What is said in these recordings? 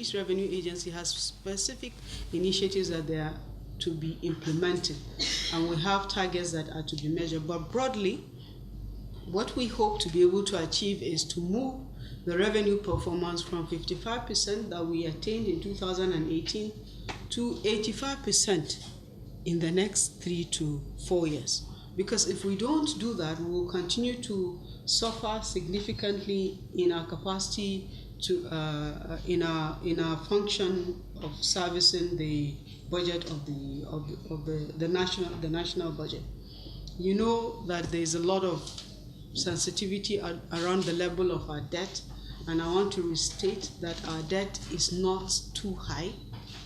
each revenue agency has specific initiatives that they are to be implemented, and we have targets that are to be measured. But broadly, what we hope to be able to achieve is to move the revenue performance from 55% that we attained in 2018 to 85% in the next 3 to 4 years. Because if we don't do that, we will continue to suffer significantly in our capacity to in our function of servicing the budget of the national budget. You know that there is a lot of sensitivity around the level of our debt, and I want to restate that our debt is not too high.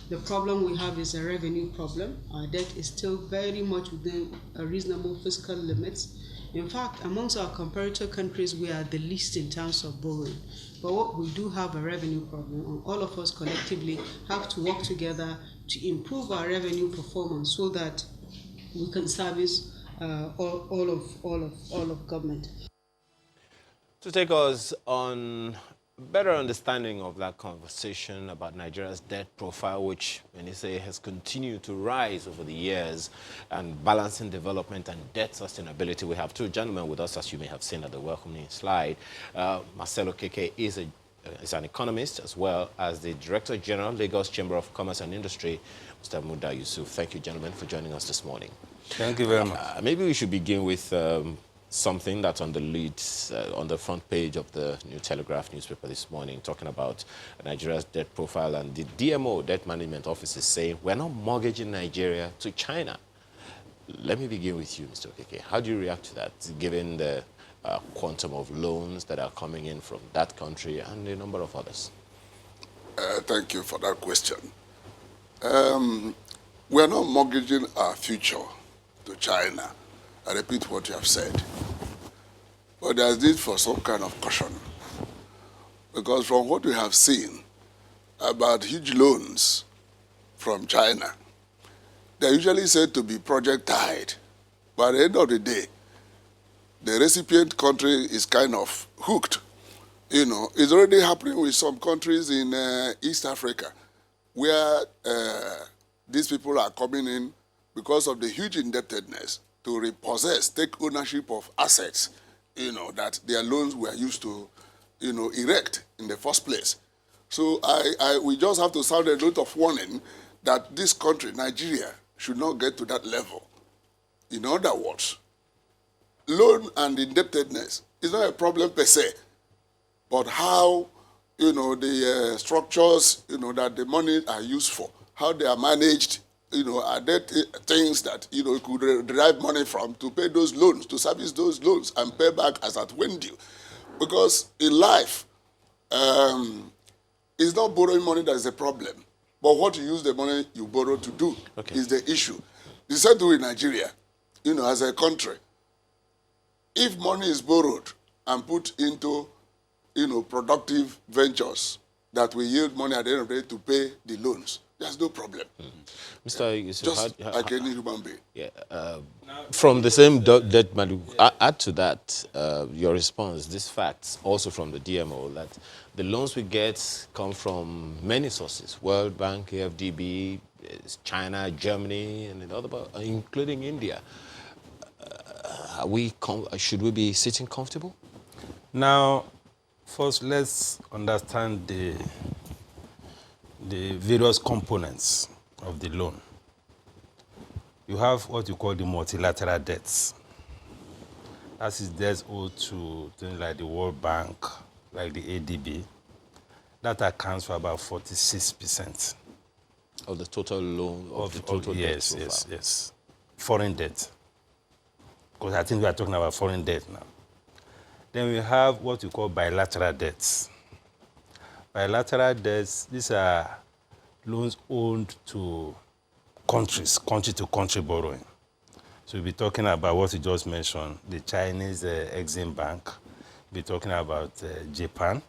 The problem we have is a revenue problem. Our debt is still very much within a reasonable fiscal limits. In fact, amongst our comparator countries, we are the least in terms of borrowing. But what we do have a revenue problem, and all of us collectively have to work together to improve our revenue performance so that we can service all of government. To take us on better understanding of that conversation about Nigeria's debt profile, which, when you say, has continued to rise over the years, and balancing development and debt sustainability, we have two gentlemen with us, as you may have seen at the welcoming slide. Marcelo Keke is an economist, as well as the Director General, Lagos Chamber of Commerce and Industry, Mr. Muda Yusuf. Thank you, gentlemen, for joining us this morning. Thank you very much. Maybe we should begin with something that's on the leads, on the front page of the New Telegraph newspaper this morning, talking about Nigeria's debt profile, and the DMO, Debt Management Office, is saying we're not mortgaging Nigeria to China. Let me begin with you, Mr. Okeke. How do you react to that, given the quantum of loans that are coming in from that country and a number of others? Thank you for that question. We are not mortgaging our future to China. I repeat what you have said. But there's need for some kind of caution. Because from what we have seen about huge loans from China, they're usually said to be project-tied. But at the end of the day, the recipient country is kind of hooked. You know, it's already happening with some countries in East Africa, where these people are coming in because of the huge indebtedness to repossess, take ownership of assets, you know, that their loans were used to, you know, erect in the first place. So we just have to sound a note of warning that this country, Nigeria, should not get to that level. In other words, loan and indebtedness is not a problem per se, but how, you know, the structures, you know, that the money are used for, how they are managed, you know, are there things that, you know, you could derive money from to pay those loans, to service those loans and pay back as at when due. Because in life, it's not borrowing money that is the problem, but what you use the money you borrow to do is the issue. The same thing in Nigeria, you know, as a country. If money is borrowed and put into, you know, productive ventures that will yield money at the end of the day to pay the loans, there's no problem. Mr. Yusuf, just like any human being. Yeah. From the same debt, add to that your response, these facts, also from the DMO, that the loans we get come from many sources: World Bank, AFDB, China, Germany, and other, including India. Should we be sitting comfortable? Now, first, let's understand the various components of the loan. You have what you call the multilateral debts. That is debts owed to things like the World Bank, like the ADB. That accounts for about 46% of the total loan, of the total debt so far. Yes. Foreign debt. Because I think we are talking about foreign debt now. Then we have what we call bilateral debts. Bilateral debts, these are loans owed to countries, country-to-country borrowing. So we'll be talking about what you just mentioned, the Chinese Exim Bank. We'll be talking about Japan,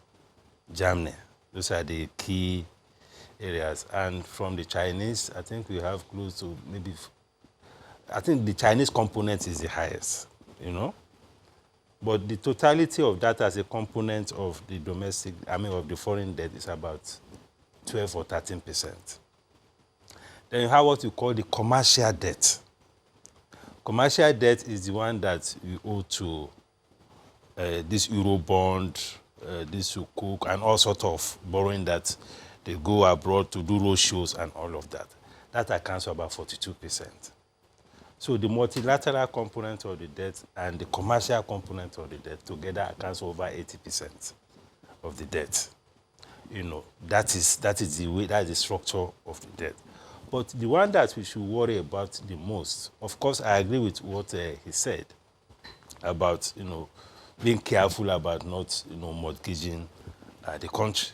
Germany. Those are the key areas. And from the Chinese, I think we have close to maybe, I think the Chinese component is the highest, you know. But the totality of that as a component of the domestic, of the foreign debt is about 12 or 13%. Then you have what you call the commercial debt. Commercial debt is the one that you owe to this Eurobond, this Sukuk, and all sorts of borrowing that they go abroad to do road shows and all of that. That accounts for about 42%. So the multilateral component of the debt and the commercial component of the debt together accounts for over 80% of the debt. You know, that is the way, that is the structure of the debt. But the one that we should worry about the most, of course, I agree with what he said about, you know, being careful about not, you know, mortgaging the country.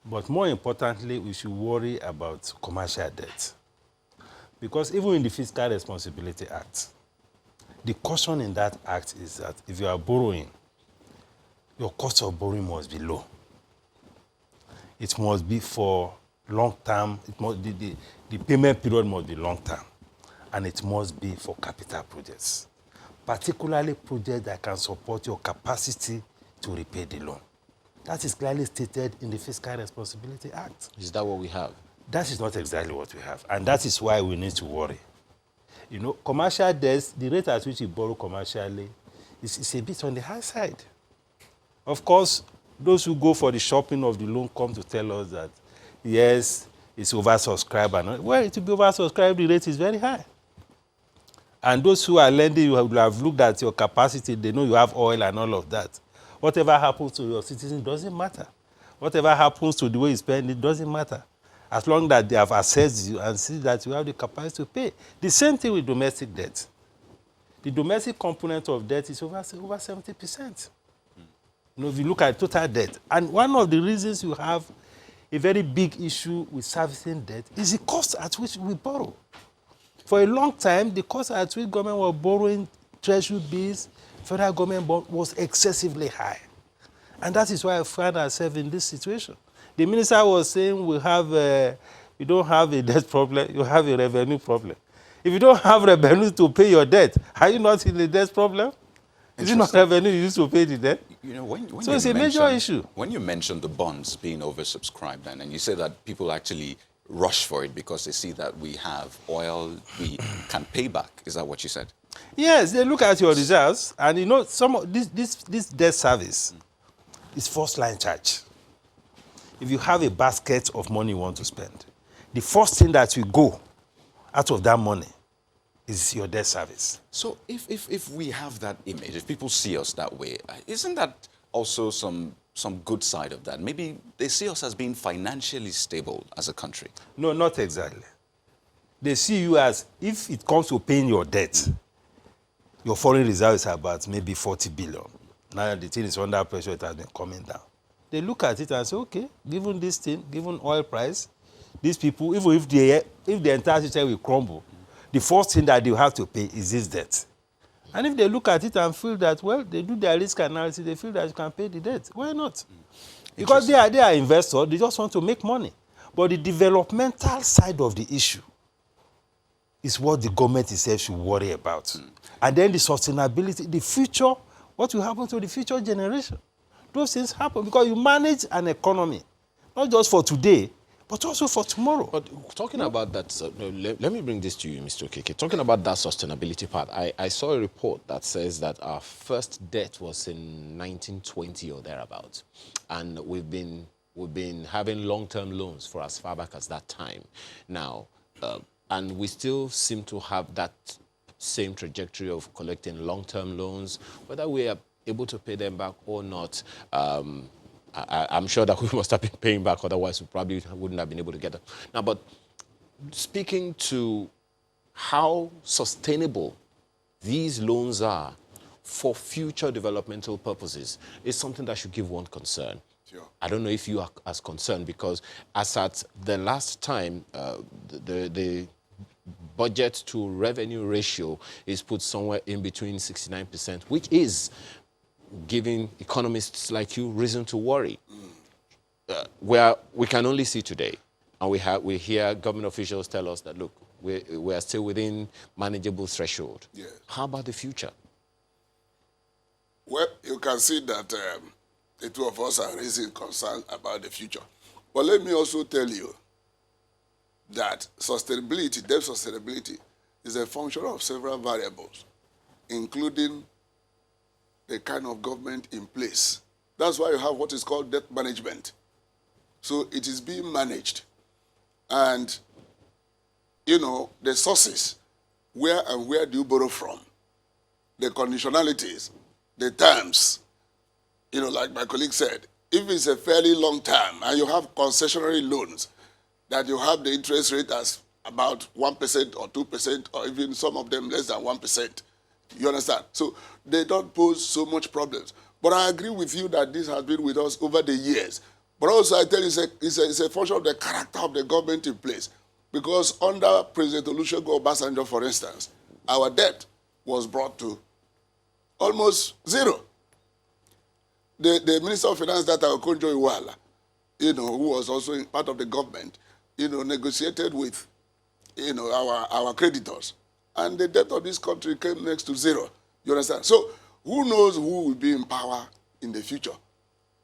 But more importantly, we should worry about commercial debt. Because even in the Fiscal Responsibility Act, the caution in that act is that if you are borrowing, your cost of borrowing must be low. It must be for long term, the payment period must be long term, and it must be for capital projects, particularly projects that can support your capacity to repay the loan. That is clearly stated in the Fiscal Responsibility Act. Is that what we have? That is not exactly what we have, and that is why we need to worry. You know, commercial debts, the rate at which you borrow commercially is a bit on the high side. Of course, those who go for the shopping of the loan come to tell us that, yes, it's oversubscribed. And well, to be oversubscribed, the rate is very high. And those who are lending, you have looked at your capacity, they know you have oil and all of that. Whatever happens to your citizens doesn't matter. Whatever happens to the way you spend it doesn't matter. As long as they have assessed you and see that you have the capacity to pay. The same thing with domestic debt. The domestic component of debt is over 70%. You know, if you look at total debt, and one of the reasons you have a very big issue with servicing debt is the cost at which we borrow. For a long time, the cost at which government was borrowing treasury bills, federal government bond, was excessively high. And that is why I find ourselves in this situation. The minister was saying you don't have a debt problem, you have a revenue problem. If you don't have revenue to pay your debt, are you not in a debt problem? Is it not revenue you use to pay the debt? You know, when so it's a major issue. When you mentioned the bonds being oversubscribed, and you say that people actually rush for it because they see that we have oil, we can pay back. Is that what you said? Yes, they look at your results, and you know, some of this debt service is first line charge. If you have a basket of money you want to spend, the first thing that will go out of that money is your debt service. So if we have that image, if people see us that way, isn't that also some good side of that? Maybe they see us as being financially stable as a country. No, not exactly. They see you as, if it comes to paying your debt, your foreign reserve is about maybe 40 billion. Now the thing is under pressure, it has been coming down. They look at it and say, okay, given this thing, given oil price, these people, even if the entire system will crumble, the first thing that they have to pay is this debt. And if they look at it and feel that, well, they do their risk analysis, they feel that you can pay the debt. Why not? Because they are investors, they just want to make money. But the developmental side of the issue is what the government itself should worry about. And then the sustainability, the future, what will happen to the future generation. Those things happen because you manage an economy, not just for today, but also for tomorrow. But talking about that, let me bring this to you, Mr. Okeke. Talking about that sustainability part, I saw a report that says that our first debt was in 1920 or thereabouts. And we've been having long-term loans for as far back as that time. Now, and we still seem to have that same trajectory of collecting long-term loans, whether we are able to pay them back or not. I'm sure that we must have been paying back, otherwise we probably wouldn't have been able to get them. Now, but speaking to how sustainable these loans are for future developmental purposes is something that should give one concern. Sure. I don't know if you are as concerned, because as at the last time, the budget to revenue ratio is put somewhere in between 69%, which is giving economists like you reason to worry. Where we can only see today, and we hear government officials tell us that, look, we are still within manageable threshold. Yeah. How about the future? Well, you can see that the two of us are raising concern about the future. But let me also tell you that sustainability, debt sustainability, is a function of several variables, including the kind of government in place. That's why you have what is called debt management. So it is being managed. And, you know, the sources, where do you borrow from? The conditionalities, the terms, you know, like my colleague said, if it's a fairly long term and you have concessionary loans, that you have the interest rate as about 1% or 2%, or even some of them less than 1%. You understand? So they don't pose so much problems. But I agree with you that this has been with us over the years. But also I tell you, it's a function of the character of the government in place. Because under President Olusegun Obasanjo, for instance, our debt was brought to almost zero. The Minister of Finance, that Okonjo Iweala, you know, who was also part of the government, you know, negotiated with, you know, our creditors. And the debt of this country came next to zero. You understand? So who knows who will be in power in the future?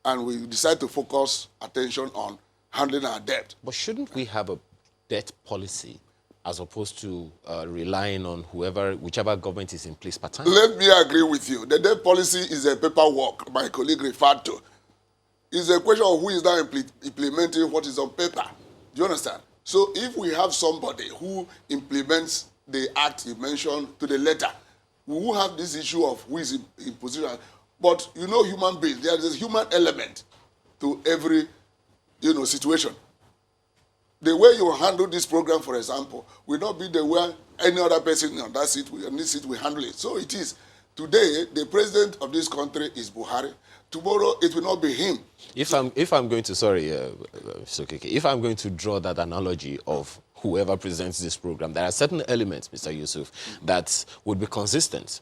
And we decide to focus attention on handling our debt. But shouldn't we have a debt policy as opposed to relying on whichever government is in place per time? Let me agree with you. The debt policy is a paperwork my colleague referred to. It's a question of who is now implementing what is on paper. Do you understand? So if we have somebody who implements the act you mentioned to the letter, we will have this issue of who is in position. But you know, human beings, there is a human element to every, you know, situation. The way you handle this program, for example, will not be the way any other person on that seat, on this seat, will handle it. So it is. Today, the president of this country is Buhari. Tomorrow, it will not be him. If I'm going to, if I'm going to draw that analogy of whoever presents this program, there are certain elements, Mr. Yusuf, that would be consistent.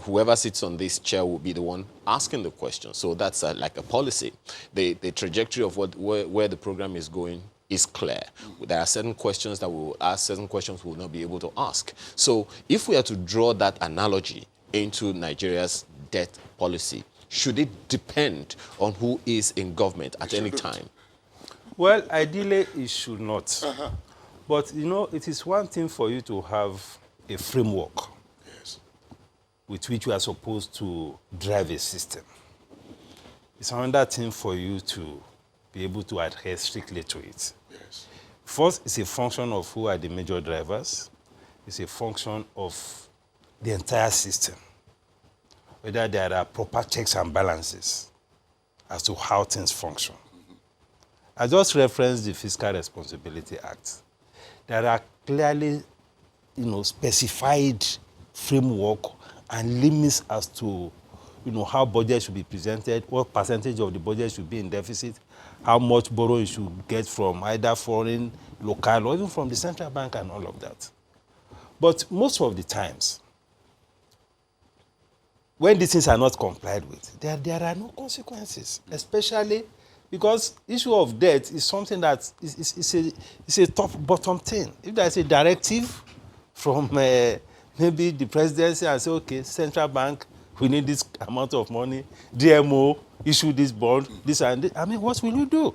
Whoever sits on this chair will be the one asking the question. So that's like a policy. The trajectory of where the program is going is clear. There are certain questions that we will ask, certain questions we will not be able to ask. So if we are to draw that analogy into Nigeria's debt policy, should it depend on who is in government at any time? Well, ideally, it should not. But, you know, it is one thing for you to have a framework with which you are supposed to drive a system. It's another thing for you to be able to adhere strictly to it. Yes. First, it's a function of who are the major drivers. It's a function of the entire system, whether there are proper checks and balances as to how things function. I just referenced the Fiscal Responsibility Act. There are clearly, you know, specified framework and limits as to, you know, how budget should be presented, what percentage of the budget should be in deficit, how much borrowing you should get from either foreign, local, or even from the central bank and all of that. But most of the times, when these things are not complied with, there are no consequences, especially because issue of debt is something that is a top-bottom thing. If there's a directive from maybe the presidency and say, okay, central bank, we need this amount of money, DMO, issue this bond, this and this, I mean, what will you do?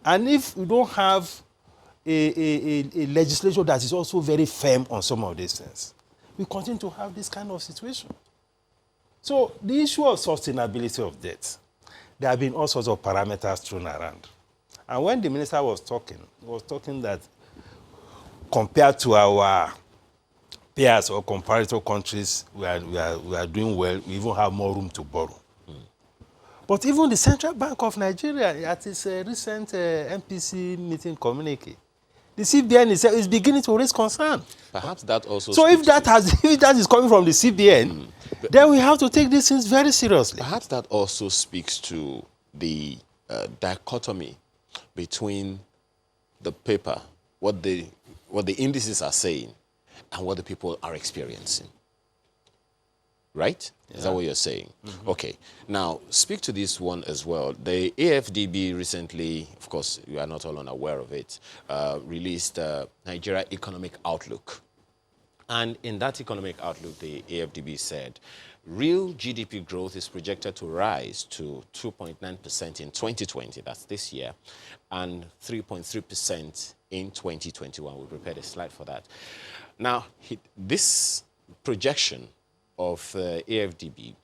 And if you don't have a legislation that is also very firm on some of these things, we continue to have this kind of situation. So the issue of sustainability of debt, there have been all sorts of parameters thrown around. And when the minister was talking, he was talking that compared to our peers or comparator countries, we are doing well. We even have more room to borrow. But even the Central Bank of Nigeria, at its recent MPC meeting communique, the CBN is beginning to raise concern. Perhaps that also. So if that is coming from the CBN, then we have to take these things very seriously. Perhaps that also speaks to the dichotomy between the paper, what the indices are saying, and what the people are experiencing. Right? Yeah. Is that what you're saying? Mm-hmm. Okay. Now, speak to this one as well. The AFDB recently, of course, you are not all unaware of it, released Nigeria Economic Outlook. And in that economic outlook, the AFDB said, real GDP growth is projected to rise to 2.9% in 2020, that's this year, and 3.3% in 2021. We prepared a slide for that. Now, this projection of AFDB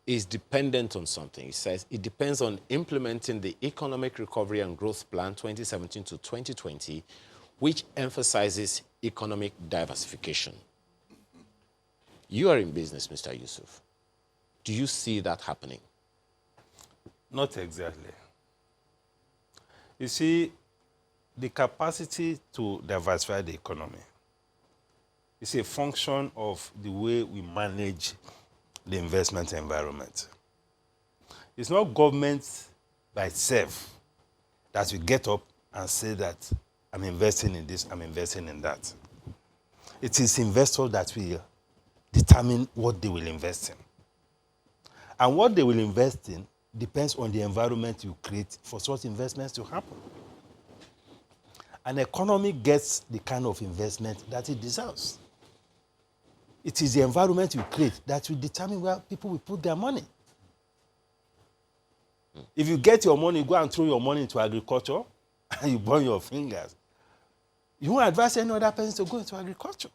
is dependent on something. It says it depends on implementing the Economic Recovery and Growth Plan 2017 to 2020, which emphasizes economic diversification. You are in business, Mr. Yusuf. Do you see that happening? Not exactly. You see, the capacity to diversify the economy is a function of the way we manage the investment environment. It's not government by itself that will get up and say that I'm investing in this, I'm investing in that. It is investors that will determine what they will invest in. And what they will invest in depends on the environment you create for such investments to happen. An economy gets the kind of investment that it deserves. It is the environment you create that will determine where people will put their money. If you get your money, go and throw your money into agriculture, and you burn your fingers, you won't advise any other person to go into agriculture.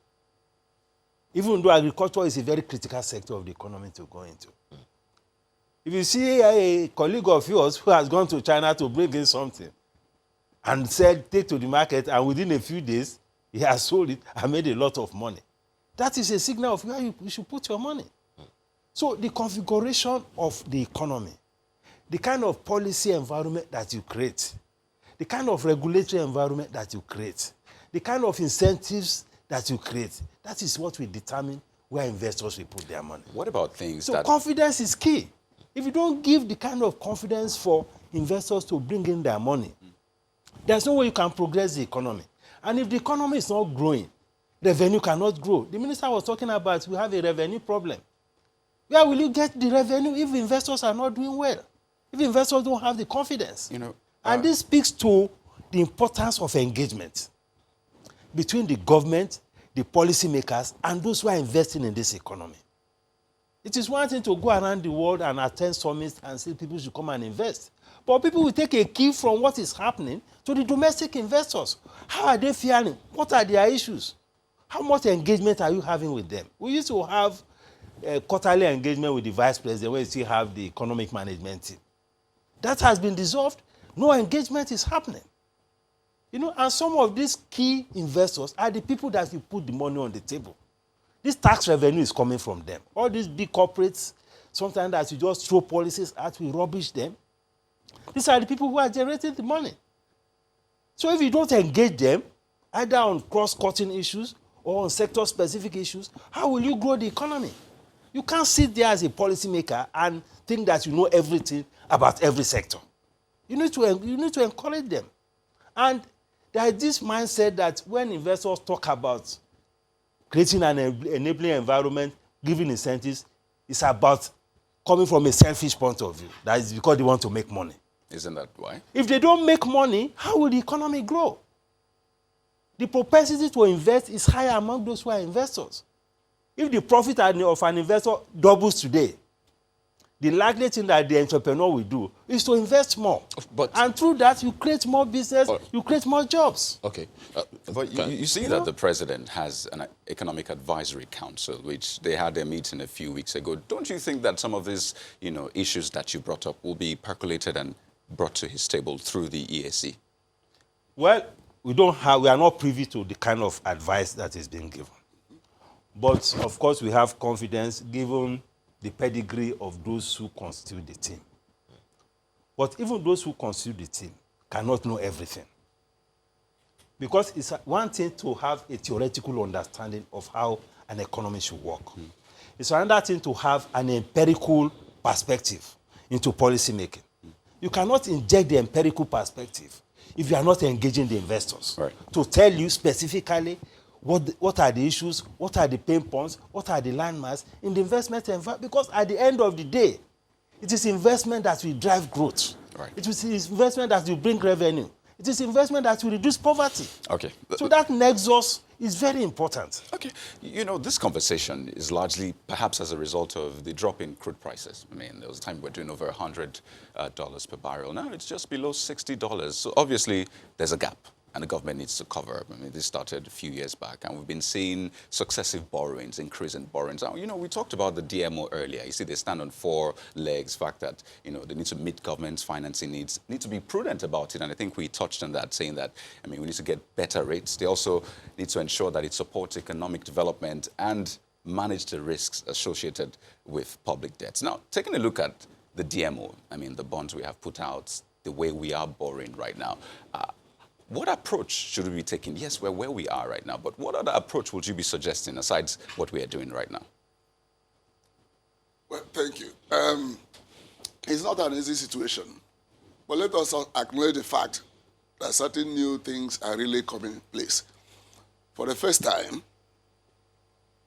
Even though agriculture is a very critical sector of the economy to go into. If you see a colleague of yours who has gone to China to bring in something and said, take to the market, and within a few days, he has sold it and made a lot of money, that is a signal of where you should put your money. So the configuration of the economy, the kind of policy environment that you create, the kind of regulatory environment that you create, the kind of incentives that you create, that is what will determine where investors will put their money. What about things So that... confidence is key. If you don't give the kind of confidence for investors to bring in their money, there's no way you can progress the economy. And if the economy is not growing, revenue cannot grow. The minister was talking about we have a revenue problem. Where will you get the revenue if investors are not doing well? If investors don't have the confidence? And this speaks to the importance of engagement between the government, the policymakers, and those who are investing in this economy. It is one thing to go around the world and attend summits and say people should come and invest. But people will take a key from what is happening to the domestic investors. How are they faring? What are their issues? How much engagement are you having with them? We used to have a quarterly engagement with the vice president when you still have the economic management team. That has been dissolved. No engagement is happening. And some of these key investors are the people that will put the money on the table. This tax revenue is coming from them. All these big corporates, sometimes that you just throw policies at, we rubbish them. These are the people who are generating the money. So if you don't engage them, either on cross-cutting issues or on sector-specific issues, how will you grow the economy? You can't sit there as a policymaker and think that you know everything about every sector. You need to encourage them. And there is this mindset that when investors talk about creating an enabling environment, giving incentives, it's about coming from a selfish point of view. That is because they want to make money. Isn't that why? If they don't make money, how will the economy grow? The propensity to invest is higher among those who are investors. If the profit of an investor doubles today, the likely thing that the entrepreneur will do is to invest more. And through that, you create more business, you create more jobs. Okay. But you see that the president has an economic advisory council, which they had their meeting a few weeks ago. Don't you think that some of these, issues that you brought up will be percolated and brought to his table through the EAC? Well, we are not privy to the kind of advice that is being given. But, of course, we have confidence given the pedigree of those who constitute the team. But even those who constitute the team cannot know everything. Because it's one thing to have a theoretical understanding of how an economy should work. It's another thing to have an empirical perspective into policy making. You cannot inject the empirical perspective if you are not engaging the investors to tell you specifically what are the issues, what are the pain points, what are the landmarks in the investment environment. Because at the end of the day, it is investment that will drive growth. It is investment that will bring revenue. It is investment that will reduce poverty. Okay. So that nexus It's very important. Okay, you know, this conversation is largely perhaps as a result of the drop in crude prices. I mean, there was a time we were doing over $100 per barrel. Now it's just below $60. So obviously there's a gap, and the government needs to cover. I mean, this started a few years back, and we've been seeing successive borrowings, increase in borrowings. Now, you know, we talked about the DMO earlier. You see, they stand on 4 legs. The fact that, you know, they need to meet government's financing needs, need to be prudent about it. And I think we touched on that, saying that, I mean, we need to get better rates. They also need to ensure that it supports economic development and manage the risks associated with public debts. Now, taking a look at the DMO, I mean, the bonds we have put out, the way we are borrowing right now, what approach should we be taking? Yes, we're where we are right now, but what other approach would you be suggesting aside what we are doing right now? Well, thank you. It's not an easy situation, but let us acknowledge the fact that certain new things are really coming in place. For the first time,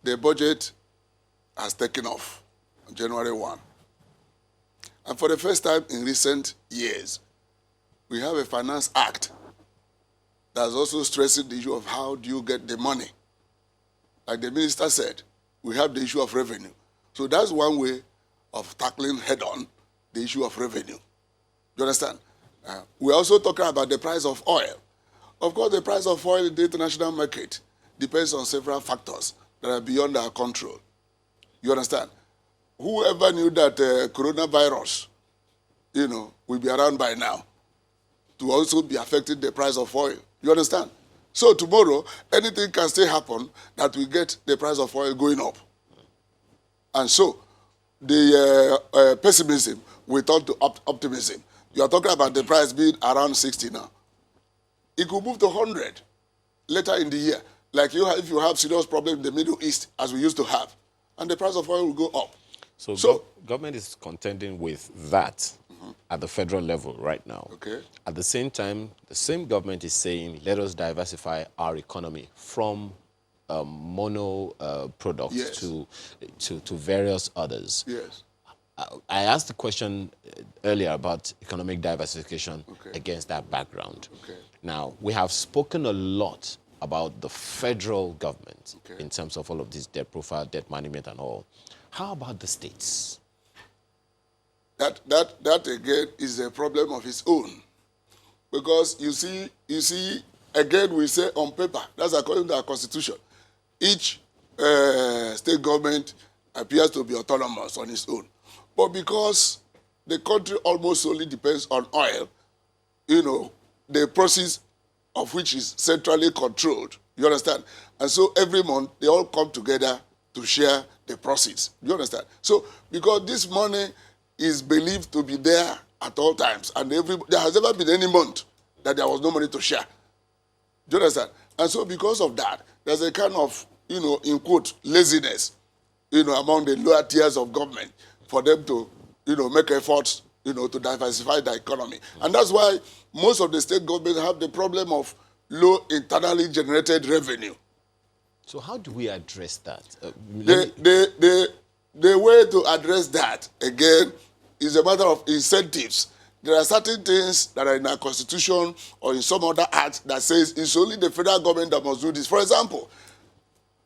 the budget has taken off on January 1. And for the first time in recent years, we have a Finance Act that's also stressing the issue of how do you get the money. Like the minister said, we have the issue of revenue. So that's one way of tackling head-on the issue of revenue. You understand? We're also talking about the price of oil. Of course, the price of oil in the international market depends on several factors that are beyond our control. You understand? Whoever knew that coronavirus, you know, will be around by now to also be affecting the price of oil. You understand? So tomorrow, anything can still happen that will get the price of oil going up. And so the pessimism will turn to optimism. You are talking about the price being around 60 now. It could move to 100 later in the year. Like if you have serious problem in the Middle East, as we used to have, and the price of oil will go up. So government is contending with that at the federal level right now. Okay. At the same time, the same government is saying, let us diversify our economy from mono products Yes. to various others. Yes. I asked the question earlier about economic diversification Okay. against that background. Okay. Now, we have spoken a lot about the federal government Okay. in terms of all of this debt profile, debt management and all. How about the states? That again is a problem of its own. Because you see, again we say on paper, that's according to our constitution, each state government appears to be autonomous on its own. But because the country almost solely depends on oil, you know, the process of which is centrally controlled, you understand? And so every month they all come together to share the proceeds. You understand? So because this money is believed to be there at all times, and there has never been any month that there was no money to share. Do you understand? And so because of that, there's a kind of, you know, in quote, laziness, you know, among the lower tiers of government for them to, you know, make efforts, you know, to diversify the economy. And that's why most of the state governments have the problem of low internally generated revenue. So how do we address that? The way to address that, again, is a matter of incentives. There are certain things that are in our constitution or in some other act that says it's only the federal government that must do this. For example,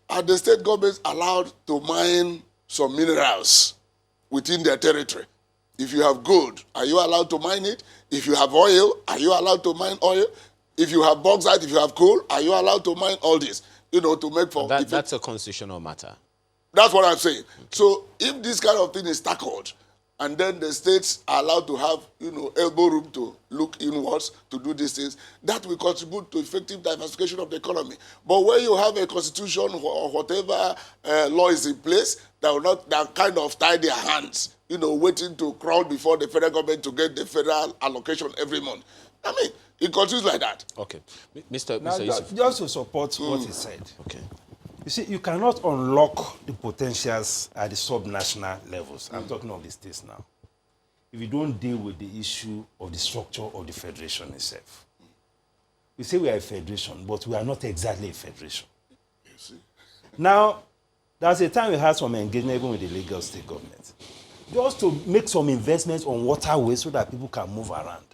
are the state governments allowed to mine some minerals within their territory? If you have gold, are you allowed to mine it? If you have oil, are you allowed to mine oil? If you have bauxite, if you have coal, are you allowed to mine all this? You know, to make for... That's a constitutional matter. That's what I'm saying. Okay. So if this kind of thing is tackled, and then the states are allowed to have, you know, elbow room to look inwards to do these things, that will contribute to effective diversification of the economy. But when you have a constitution or whatever law is in place that kind of tie their hands, you know, waiting to crawl before the federal government to get the federal allocation every month. I mean, it continues like that. Okay. Mr. Yusuf. Just to support what he said. Okay. You see, you cannot unlock the potentials at the subnational levels. I'm talking of the states now. If you don't deal with the issue of the structure of the federation itself. We say we are a federation, but we are not exactly a federation. You see? Now, there's a time we had some engagement even with the Lagos state government. Just to make some investments on waterways so that people can move around.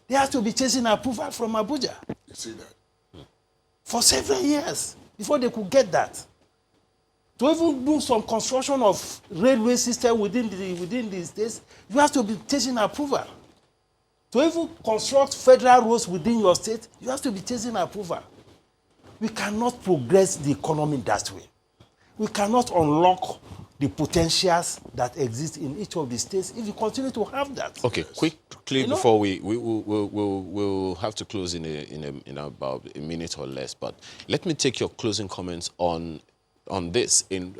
They have to be chasing approval from Abuja. You see that? For several years. before they could get that. To even do some construction of railway system within the states, you have to be taking approval. To even construct federal roads within your state, you have to be taking approval. We cannot progress the economy that way. We cannot unlock the potentials that exist in each of the states if you continue to have that. Okay, quickly before we'll have to close in about a minute or less, but let me take your closing comments on this, in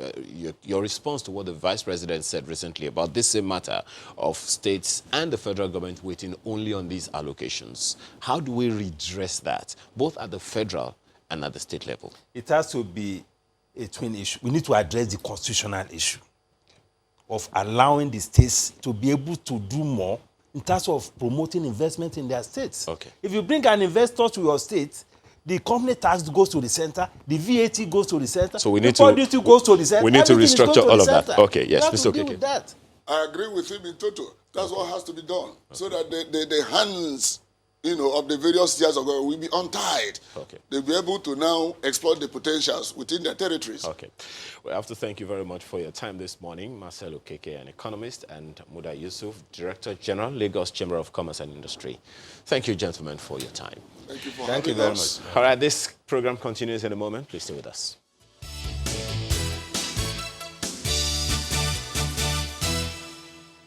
your response to what the Vice President said recently about this same matter of states and the federal government waiting only on these allocations. How do we redress that, both at the federal and at the state level? It has to be a twin issue. We need to address the constitutional issue of allowing the states to be able to do more in terms of promoting investment in their states. Okay. If you bring an investor to your state, the company tax goes to the center, the VAT goes to the center, so we need to goes to the center. We need to restructure all of that. Okay, yes, Mr. Okeke. That. I agree with him in total. That's what has to be done, so that the hands, of the various tiers of government will be untied. Okay. They'll be able to now exploit the potentials within their territories. Okay. We have to thank you very much for your time this morning. Marcel Okeke, an economist, and Muda Yusuf, Director General, Lagos Chamber of Commerce and Industry. Thank you, gentlemen, for your time. Thank you for having us. All right, this program continues in a moment. Please stay with us.